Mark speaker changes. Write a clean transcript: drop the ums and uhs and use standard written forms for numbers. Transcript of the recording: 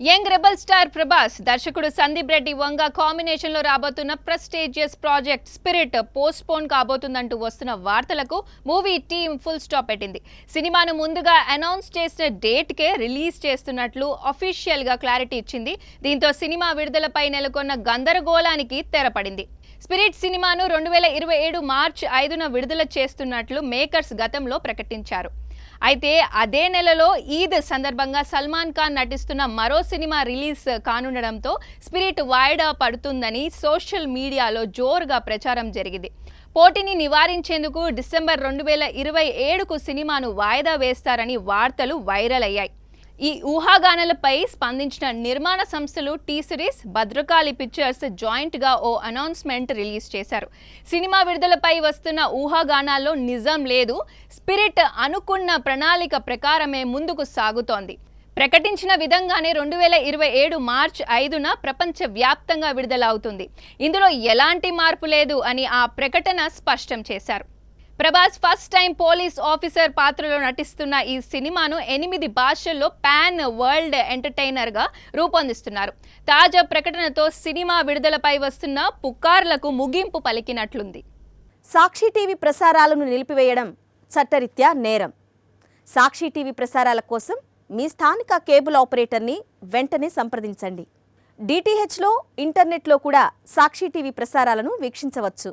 Speaker 1: Young rebel star Prabhas దర్శకుడు Sandeep Reddy Vanga combination లో రాబోతున్న prestigious project Spirit postpone కాబోతుందంటూ వస్తున్న వార్తలకు మూవీ టీమ్ ఫుల్ స్టాప్ పెట్టింది. సినిమాను ముందుగా అనౌన్స్ చేసిన డేట్ కే రిలీజ్ చేస్తున్నట్లు అఫీషియల్ గా క్లారిటీ ఇచ్చింది. దీంతో సినిమా విడుదలపై నెలకొన్న గందరగోళానికి తెరపడింది. స్పిరిట్ సినిమాను 2027 మార్చి 5న విడుదల చేస్తున్నట్లు మేకర్స్ గతంలో ప్రకటించారు. అయితే అదే నెలలో ఈద్ సందర్భంగా సల్మాన్ ఖాన్ నటిస్తున్న మరో సినిమా రిలీజ్ కానుండడంతో స్పిరిట్ వాయిదా పడుతుందని సోషల్ మీడియాలో జోరుగా ప్రచారం జరిగింది. పోటీని నివారించేందుకు డిసెంబర్ 2027కు సినిమాను వాయిదా వేస్తారని వార్తలు వైరల్ అయ్యాయి. ఈ ఊహాగానాలపై స్పందించిన నిర్మాణ సంస్థలు T Series, Bhadrakali Pictures joint గా ఓ అనౌన్స్మెంట్ రిలీజ్ చేశారు. సినిమా విడుదలపై వస్తున్న ఊహాగానాల్లో నిజం లేదు. స్పిరిట్ అనుకున్న ప్రణాళిక ప్రకారమే ముందుకు సాగుతోంది. ప్రకటించిన విధంగానే 2027 మార్చి 5న ప్రపంచ వ్యాప్తంగా విడుదల అవుతుంది. ఇందులో ఎలాంటి మార్పు లేదు అని ఆ ప్రకటన స్పష్టం చేశారు. Prabhas first time police officer పాత్రలో నటిస్తున్న ఈ సినిమాను 8 భాషల్లో పాన్ వరల్డ్ ఎంటర్టైనర్ గా రూపొందిస్తున్నారు. తాజా ప్రకటనతో సినిమా విడుదలపై వస్తున్న పుకార్లకు ముగింపు పలికినట్లుంది.
Speaker 2: సాక్షి టీవీ ప్రసారాలను నిలిపివేయడం చట్టరీత్యా నేరం. సాక్షి టీవీ ప్రసారాల కోసం మీ స్థానిక కేబుల్ ఆపరేటర్ని వెంటనే సంప్రదించండి. డిటిహెచ్లో, ఇంటర్నెట్లో కూడా సాక్షి టీవీ ప్రసారాలను వీక్షించవచ్చు.